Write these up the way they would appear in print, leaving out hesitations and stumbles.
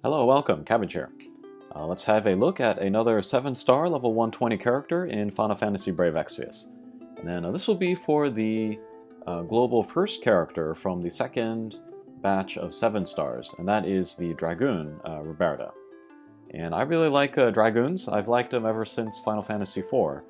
Hello, welcome, Cabbage here. Let's have a look at another 7-star level 120 character in Final Fantasy Brave Exvius. And then this will be for the global first character from the second batch of 7 stars, and that is the Dragoon, Reberta. And I really like Dragoons. I've liked them ever since Final Fantasy IV.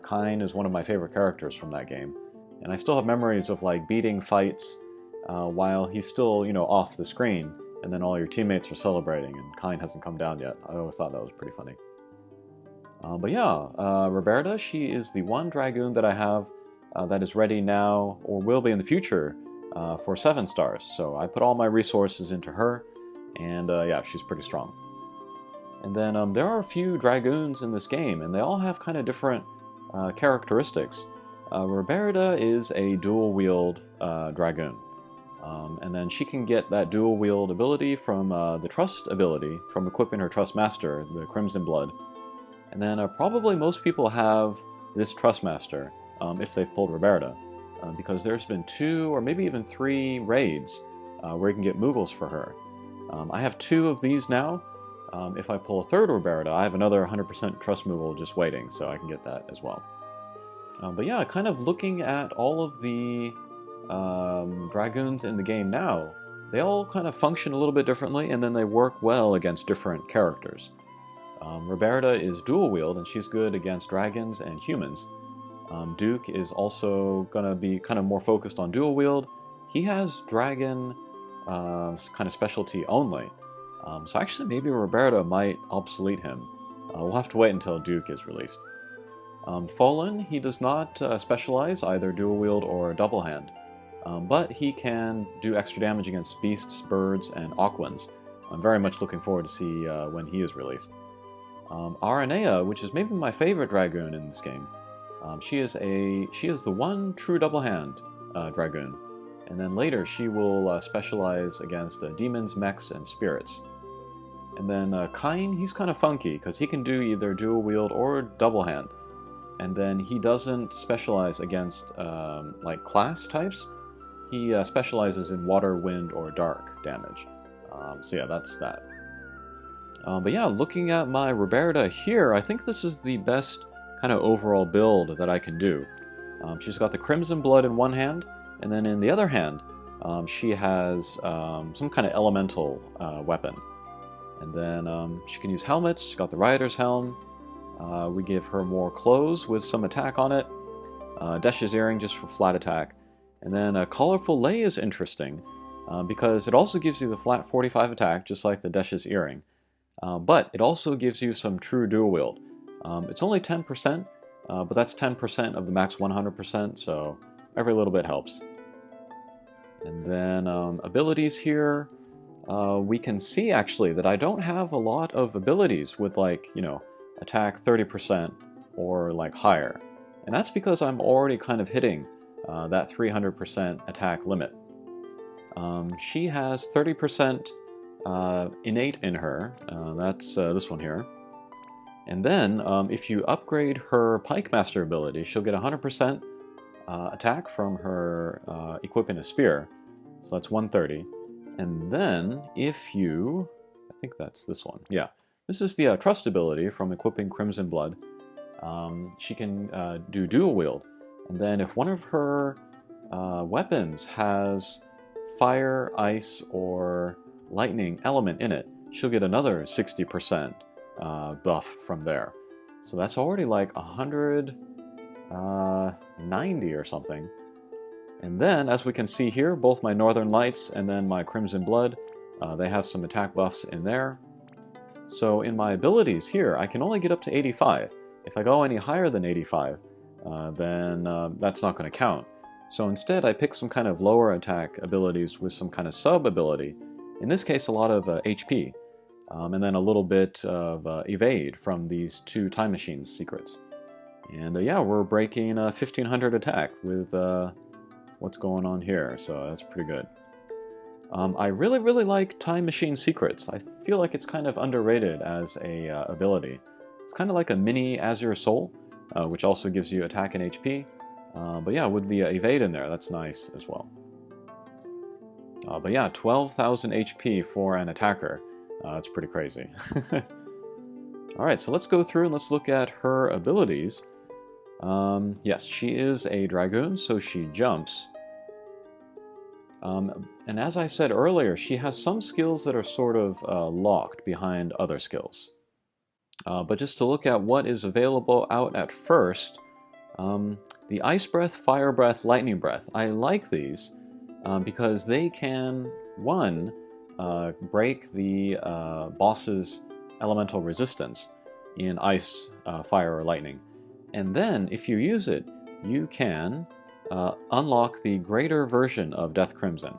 Kyne is one of my favorite characters from that game. And I still have memories of like beating fights while he's still, off the screen, and then all your teammates are celebrating, and Kyne hasn't come down yet. I always thought that was pretty funny. But yeah, Reberta, she is the one Dragoon that I have that is ready now, or will be in the future, for 7 stars. So I put all my resources into her, and yeah, she's pretty strong. And then there are a few Dragoons in this game, and they all have kind of different characteristics. Reberta is a dual-wield Dragoon. And then she can get that dual wield ability from the Trust ability, from equipping her Trust Master, the Crimson Blood. And then probably most people have this Trust Master, if they've pulled Reberta, because there's been 2 or maybe even 3 raids where you can get Moogles for her. I have 2 of these now. If I pull a third Reberta, I have another 100% Trust Moogle just waiting, so I can get that as well. But yeah, kind of looking at all of the Dragoons in the game now, they all kind of function a little bit differently, and then they work well against different characters. Reberta is dual wield, and she's good against dragons and humans. Duke is also going to be kind of more focused on dual wield. He has dragon kind of specialty only. So actually maybe Reberta might obsolete him. We'll have to wait until Duke is released. Fallen, he does not specialize either dual wield or double hand. But he can do extra damage against beasts, birds, and Aquans. I'm very much looking forward to see when he is released. Aranea, which is maybe my favorite Dragoon in this game, she is the one true double hand Dragoon, and then later she will specialize against demons, mechs, and spirits. And then Kyne, he's kind of funky because he can do either dual wield or double hand, and then he doesn't specialize against like class types. He specializes in water, wind, or dark damage. So yeah, that's that. But yeah, looking at my Reberta here, I think this is the best kind of overall build that I can do. She's got the Crimson Blood in one hand, and then in the other hand, she has some kind of elemental weapon. And then she can use helmets. She's got the Rider's Helm. We give her more clothes with some attack on it. Desh's Earring just for flat attack. And then a Colorful Lei is interesting because it also gives you the flat 45 attack, just like the Desh's Earring. But it also gives you some true dual wield. It's only 10%, but that's 10% of the max 100%, so every little bit helps. And then abilities here, we can see actually that I don't have a lot of abilities with like, attack 30% or like higher. And that's because I'm already kind of hitting that 300% attack limit. She has 30% innate in her, that's this one here. And then if you upgrade her Pike Master ability, she'll get 100% attack from her equipping a spear, so that's 130. And then if you, I think that's this one, yeah. This is the Trust ability from equipping Crimson Blood. She can do dual wield. And then if one of her weapons has fire, ice, or lightning element in it, she'll get another 60% buff from there. So that's already like 190 or something. And then, as we can see here, both my Northern Lights and then my Crimson Blood, they have some attack buffs in there. So in my abilities here, I can only get up to 85. If I go any higher than 85, then that's not going to count. So instead I pick some kind of lower attack abilities with some kind of sub ability. In this case, a lot of HP, and then a little bit of evade from these 2 Time Machine secrets. And yeah, we're breaking 1500 attack with what's going on here, so that's pretty good. I really like Time Machine secrets. I feel like it's kind of underrated as a ability. It's kind of like a mini Azure Soul, which also gives you attack and HP. But yeah, with the evade in there, that's nice as well. But yeah, 12,000 HP for an attacker. It's pretty crazy. Alright, so let's go through and let's look at her abilities. Yes, she is a Dragoon, so she jumps. And as I said earlier, she has some skills that are sort of locked behind other skills. But just to look at what is available out at first, the Ice Breath, Fire Breath, Lightning Breath. I like these because they can, one, break the boss's elemental resistance in ice, fire, or lightning. And then, if you use it, you can unlock the greater version of Death Crimson.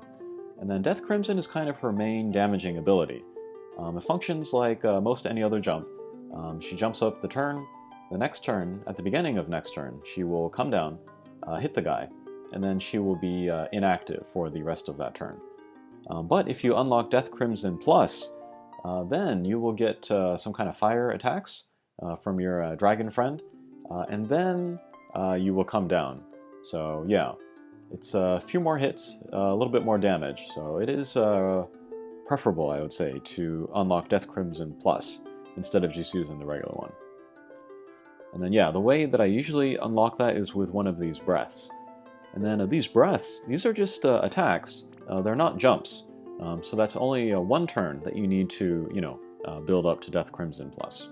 And then Death Crimson is kind of her main damaging ability. It functions like most any other jump. She jumps up the next turn, at the beginning of next turn, she will come down, hit the guy, and then she will be inactive for the rest of that turn. But if you unlock Death Crimson Plus, then you will get some kind of fire attacks from your dragon friend, and then you will come down. So yeah, it's a few more hits, a little bit more damage, so it is preferable, I would say, to unlock Death Crimson Plus instead of just using the regular one. And then yeah, the way that I usually unlock that is with one of these breaths. And then these breaths, these are just attacks, they're not jumps. So that's only one turn that you need to, build up to Death Crimson Plus.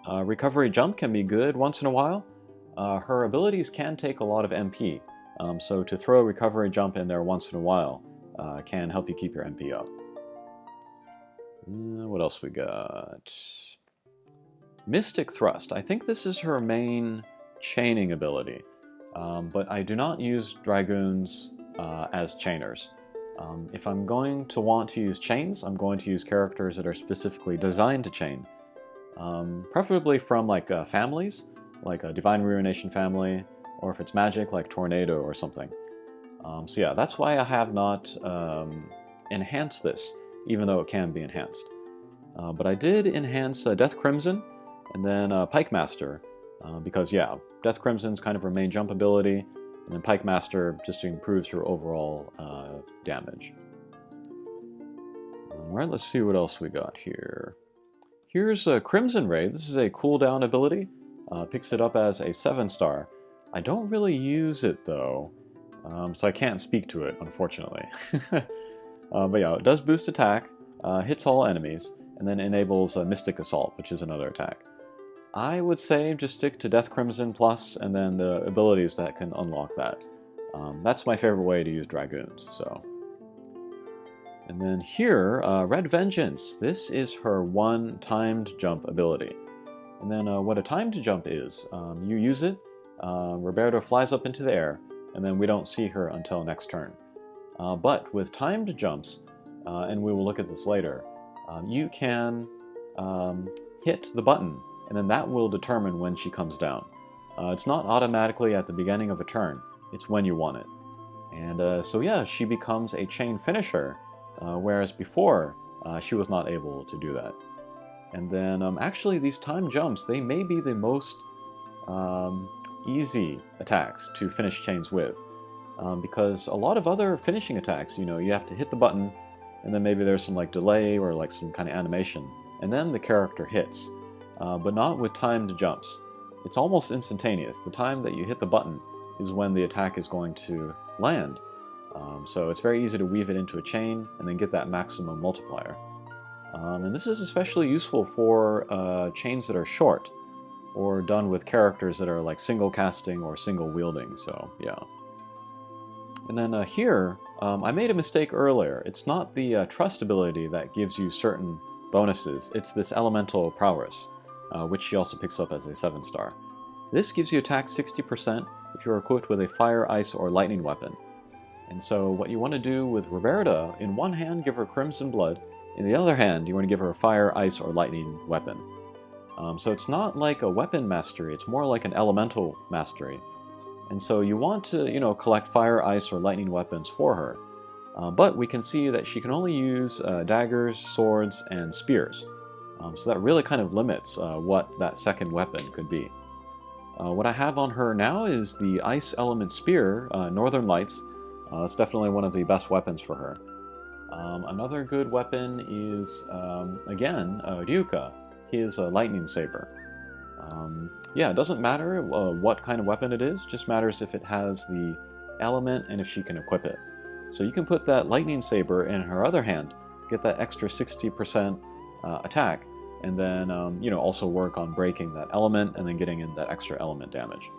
Recovery Jump can be good once in a while. Her abilities can take a lot of MP, so to throw a Recovery Jump in there once in a while can help you keep your MP up. What else we got? Mystic Thrust. I think this is her main chaining ability, but I do not use Dragoons as chainers. If I'm going to want to use chains, I'm going to use characters that are specifically designed to chain. Preferably from like families, like a Divine Ruination family, or if it's magic, like Tornado or something. So yeah, that's why I have not enhanced this, even though it can be enhanced. But I did enhance Death Crimson, and then Pike Master, because yeah, Death Crimson's kind of her main jump ability, and then Pike Master just improves her overall damage. Alright, let's see what else we got here. Here's a Crimson Ray. This is a cooldown ability. Picks it up as a 7-star. I don't really use it though, so I can't speak to it, unfortunately. But yeah, it does boost attack, hits all enemies, and then enables Mystic Assault, which is another attack. I would say just stick to Death Crimson Plus, and then the abilities that can unlock that. That's my favorite way to use Dragoons, so. And then here, Red Vengeance. This is her one timed jump ability. And then what a timed jump is, you use it, Reberta flies up into the air, and then we don't see her until next turn. But with timed jumps, and we will look at this later, you can hit the button, and then that will determine when she comes down. It's not automatically at the beginning of a turn, it's when you want it. And so yeah, she becomes a chain finisher, whereas before she was not able to do that. And then actually these time jumps, they may be the most easy attacks to finish chains with. Because a lot of other finishing attacks, you have to hit the button, and then maybe there's some like delay or like some kind of animation, and then the character hits. But not with timed jumps. It's almost instantaneous. The time that you hit the button is when the attack is going to land. So it's very easy to weave it into a chain and then get that maximum multiplier. And this is especially useful for chains that are short, or done with characters that are like single casting or single wielding, so yeah. And then here, I made a mistake earlier. It's not the trust ability that gives you certain bonuses, it's this elemental prowess, which she also picks up as a 7-star. This gives you attack 60% if you're equipped with a fire, ice, or lightning weapon. And so what you want to do with Reberta, in one hand give her Crimson Blood, in the other hand you want to give her a fire, ice, or lightning weapon. So it's not like a weapon mastery, it's more like an elemental mastery. And so you want to, collect fire, ice, or lightning weapons for her. But we can see that she can only use daggers, swords, and spears. So that really kind of limits what that second weapon could be. What I have on her now is the Ice Element Spear, Northern Lights. It's definitely one of the best weapons for her. another good weapon is, again, Ryuka, his lightning saber. Yeah, it doesn't matter what kind of weapon it is, just matters if it has the element and if she can equip it. So you can put that lightning saber in her other hand, get that extra 60% attack, and then also work on breaking that element and then getting in that extra element damage.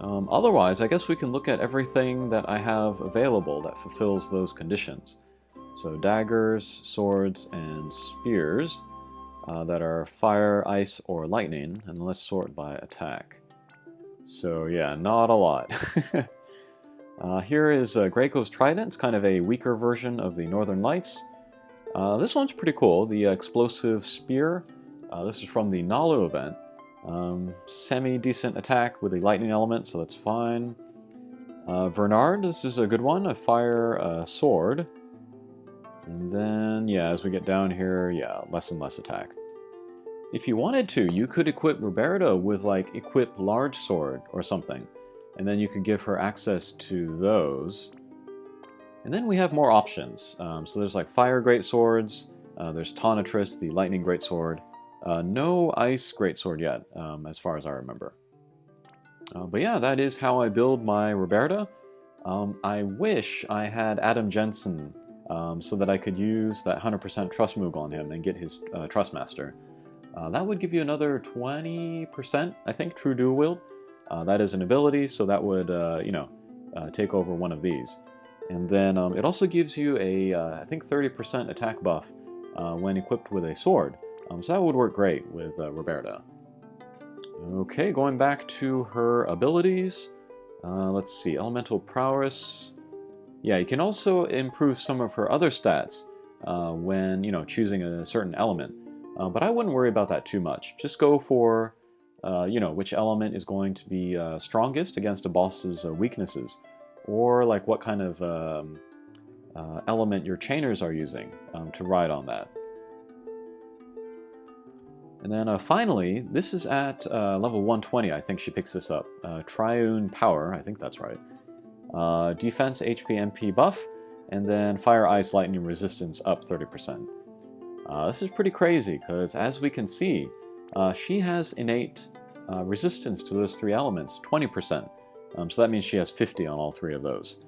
Otherwise, I guess we can look at everything that I have available that fulfills those conditions. So daggers, swords, and spears that are fire, ice, or lightning, and let's sort by attack. So yeah, not a lot. Here is Graco's Trident. It's kind of a weaker version of the Northern Lights. This one's pretty cool, the Explosive Spear. This is from the Nalu event. Semi-decent attack with a lightning element, so that's fine. Vernard, this is a good one, a fire sword. And then, yeah, as we get down here, yeah, less and less attack. If you wanted to, you could equip Reberta with, like, equip large sword or something. And then you could give her access to those. And then we have more options. So there's, like, fire greatswords, there's Tonitrus, the lightning greatsword. No ice greatsword yet, as far as I remember. But yeah, that is how I build my Reberta. I wish I had Adam Jensen, so that I could use that 100% Trust Moog on him and get his Trust Master. That would give you another 20%, I think, True Dual Wield. That is an ability, so that would, take over one of these. And then it also gives you a, I think, 30% attack buff when equipped with a sword. So that would work great with Reberta. Okay, going back to her abilities. Let's see, Elemental Prowess. Yeah, you can also improve some of her other stats when, choosing a certain element. But I wouldn't worry about that too much. Just go for, which element is going to be strongest against a boss's weaknesses. Or, like, what kind of element your chainers are using to ride on that. And then finally, this is at level 120, I think she picks this up. Triune Power, I think that's right. Defense, HP, MP buff, and then Fire, Ice, Lightning Resistance up 30%. This is pretty crazy, because as we can see, she has innate resistance to those three elements, 20%. So that means she has 50 on all three of those.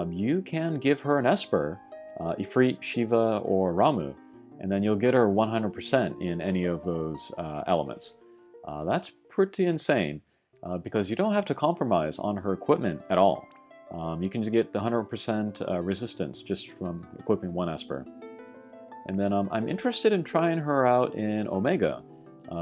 You can give her an Esper, Ifrit, Shiva, or Ramu, and then you'll get her 100% in any of those elements. That's pretty insane, because you don't have to compromise on her equipment at all. You can just get the 100% resistance just from equipping one Esper. And then I'm interested in trying her out in Omega.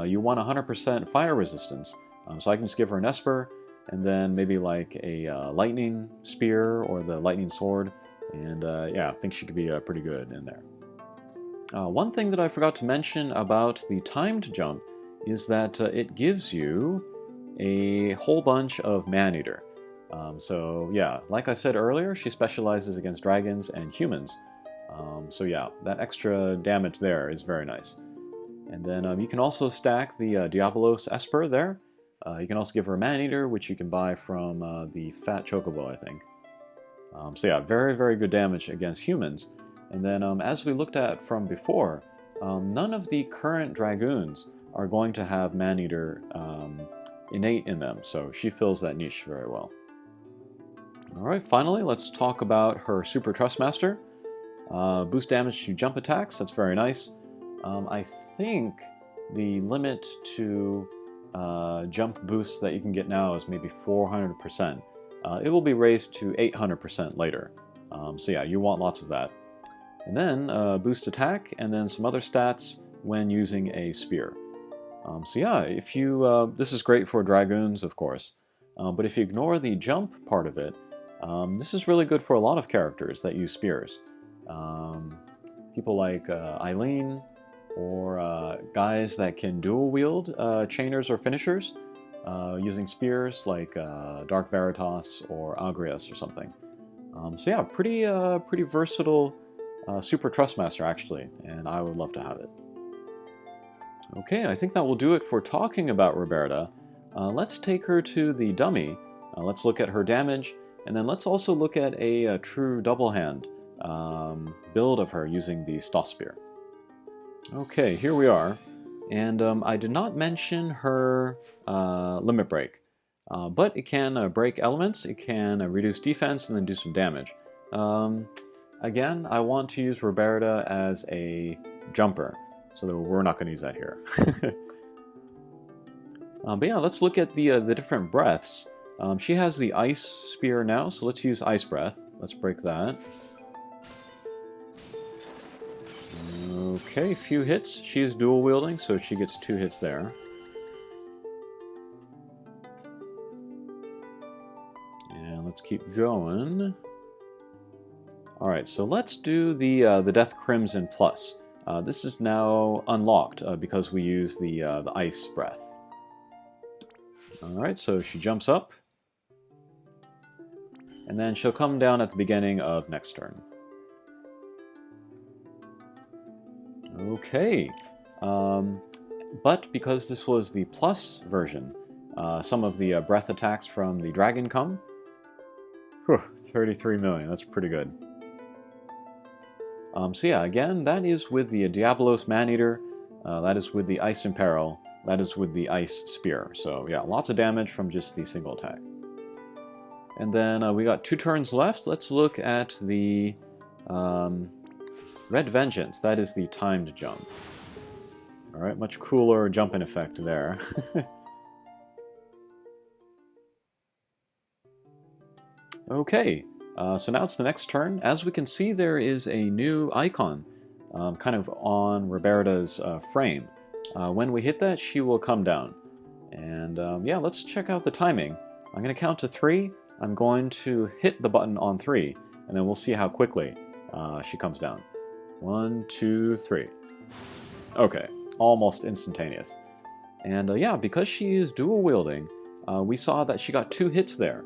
You want 100% fire resistance, so I can just give her an Esper, and then maybe like a lightning spear or the lightning sword, and yeah, I think she could be pretty good in there. One thing that I forgot to mention about the timed jump is that it gives you a whole bunch of Maneater. So yeah, like I said earlier, she specializes against dragons and humans. So yeah, that extra damage there is very nice. And then you can also stack the Diabolos Esper there. You can also give her a Maneater, which you can buy from the Fat Chocobo, I think. So yeah, very, very good damage against humans. And then as we looked at from before, none of the current Dragoons are going to have Maneater innate in them, so she fills that niche very well. Alright, finally, let's talk about her Super Trustmaster. Boost damage to jump attacks, that's very nice. I think the limit to jump boosts that you can get now is maybe 400%. It will be raised to 800% later. So yeah, you want lots of that. And then boost attack, and then some other stats when using a spear. So yeah, if you this is great for Dragoons, of course, but if you ignore the jump part of it, this is really good for a lot of characters that use spears. People like Eileen, or guys that can dual wield chainers or finishers using spears like Dark Veritas or Agrias or something. So yeah, pretty versatile Super Trustmaster actually, and I would love to have it. Okay, I think that will do it for talking about Reberta. Let's take her to the dummy. Let's look at her damage, and then let's also look at a true double hand build of her using the Stoss Spear. Okay, here we are. And I did not mention her limit break. But it can break elements, it can reduce defense, and then do some damage. Again, I want to use Reberta as a jumper, so that we're not going to use that here. But yeah, let's look at the different breaths. She has the Ice Spear now, so let's use Ice Breath. Let's break that. Okay, few hits. She is dual wielding, so she gets 2 hits there. And let's keep going. Alright, so let's do the Death Crimson Plus. This is now unlocked because we use the Ice Breath. Alright, so she jumps up. And then she'll come down at the beginning of next turn. Okay. But because this was the Plus version, some of the breath attacks from the dragon come. Whew, 33 million, that's pretty good. So yeah, again, that is with the Diabolos Maneater, that is with the Ice Imperil, that is with the Ice Spear. So yeah, lots of damage from just the single attack. And then we got 2 turns left. Let's look at the Red Vengeance. That is the timed jump. Alright, much cooler jumping effect there. Okay, so now it's the next turn. As we can see, there is a new icon kind of on Reberta's frame. When we hit that, she will come down. And yeah, let's check out the timing. I'm going to count to 3. I'm going to hit the button on 3, and then we'll see how quickly she comes down. 1, 2, 3. Okay, almost instantaneous. And yeah, because she is dual wielding, we saw that she got 2 hits there.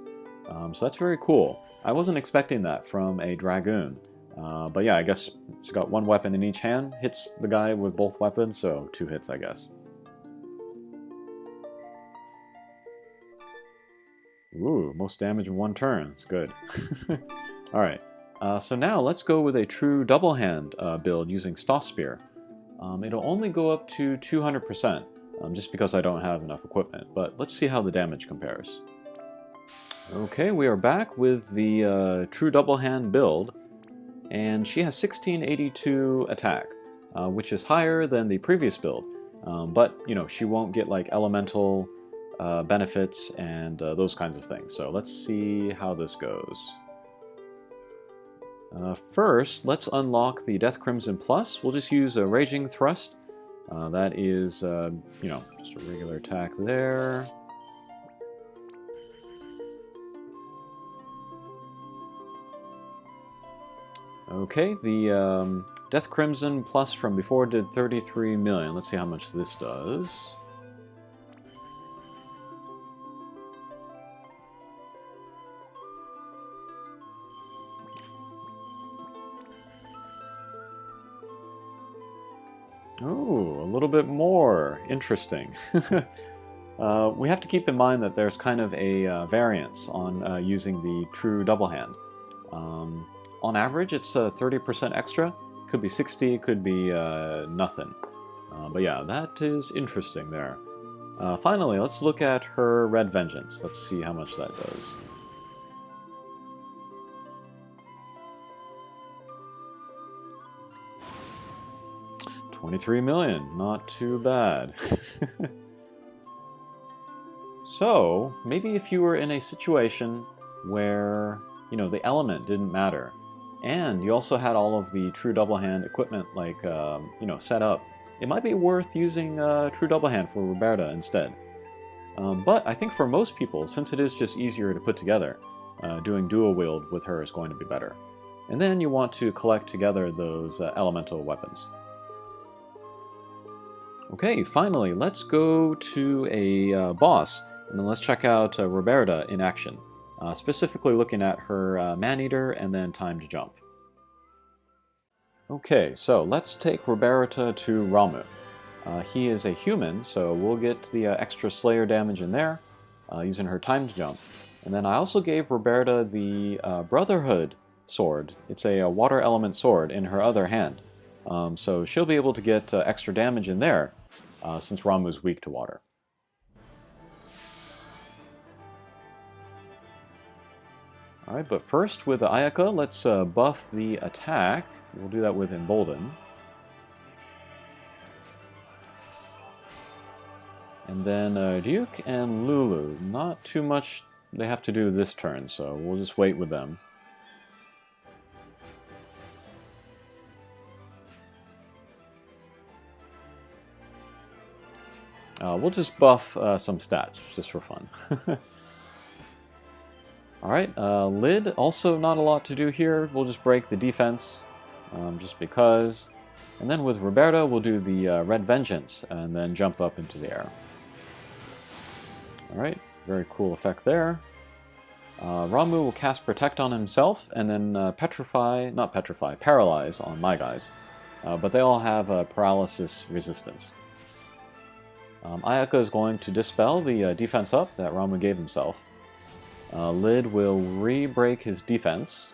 So that's very cool. I wasn't expecting that from a Dragoon. But yeah, I guess she's got 1 weapon in each hand, hits the guy with both weapons, so 2 hits, I guess. Ooh, most damage in 1 turn. That's good. Alright, so now let's go with a true double hand build using Stoss Spear. It'll only go up to 200%, just because I don't have enough equipment, but let's see how the damage compares. Okay, we are back with the true double hand build, and she has 1682 attack, which is higher than the previous build, but you know, she won't get like elemental benefits and those kinds of things. So let's see how this goes. First, let's unlock the Death Crimson Plus. We'll just use a Raging Thrust. That is, you know, just a regular attack there. Okay, the Death Crimson Plus from before did 33 million. Let's see how much this does. Oh, a little bit more. Interesting. We have to keep in mind that there's kind of a variance on using the true double hand. On average, it's 30% extra. Could be 60, could be nothing. But yeah, that is interesting there. Finally, let's look at her Red Vengeance. Let's see how much that does. $23 million, not too bad. So, maybe if you were in a situation where, you know, the element didn't matter, and you also had all of the true double hand equipment, like, you know, set up, it might be worth using true double hand for Reberta instead. But I think for most people, since it is just easier to put together, doing dual wield with her is going to be better. And then you want to collect together those elemental weapons. Okay, finally, let's go to a boss, and then let's check out Reberta in action. Specifically looking at her Maneater and then timed jump. Okay, so let's take Reberta to Ramuh. He is a human, so we'll get the extra Slayer damage in there, using her timed jump. And then I also gave Reberta the Brotherhood sword. It's a water element sword in her other hand. So she'll be able to get extra damage in there, since Ramuh's weak to water. Alright, but first with the Ayaka, let's buff the attack. We'll do that with Embolden. And then Duke and Lulu, not too much they have to do this turn, so we'll just wait with them. We'll just buff some stats, just for fun. Alright, Lid, also not a lot to do here. We'll just break the defense, just because. And then with Reberta, we'll do the Red Vengeance, and then jump up into the air. Alright, very cool effect there. Ramuh will cast Protect on himself, and then Paralyze on my guys. But they all have paralysis resistance. Ayaka is going to dispel the defense up that Ramuh gave himself. Lid will re-break his defense.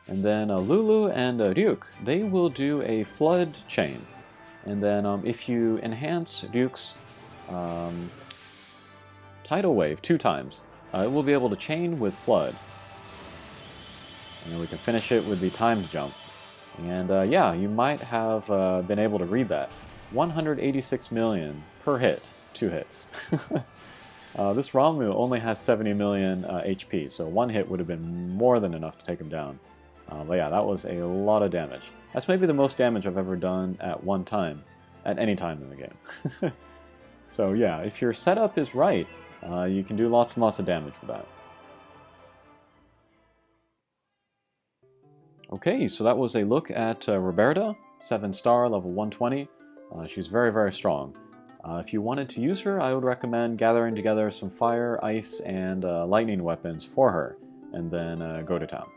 And then Lulu and Duke, they will do a Flood Chain. And then if you enhance Duke's Tidal Wave 2 times, it will be able to chain with Flood. And then we can finish it with the timed jump. And yeah, you might have been able to read that. 186 million per hit, 2 hits. This Ramuh only has 70 million HP, so 1 hit would have been more than enough to take him down. But yeah, that was a lot of damage. That's maybe the most damage I've ever done at one time, at any time in the game. So yeah, if your setup is right, you can do lots and lots of damage with that. Okay, so that was a look at Reberta, 7-star, level 120. She's very, very strong. If you wanted to use her, I would recommend gathering together some fire, ice, and lightning weapons for her, and then go to town.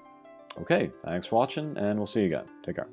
Okay, thanks for watching, and we'll see you again. Take care.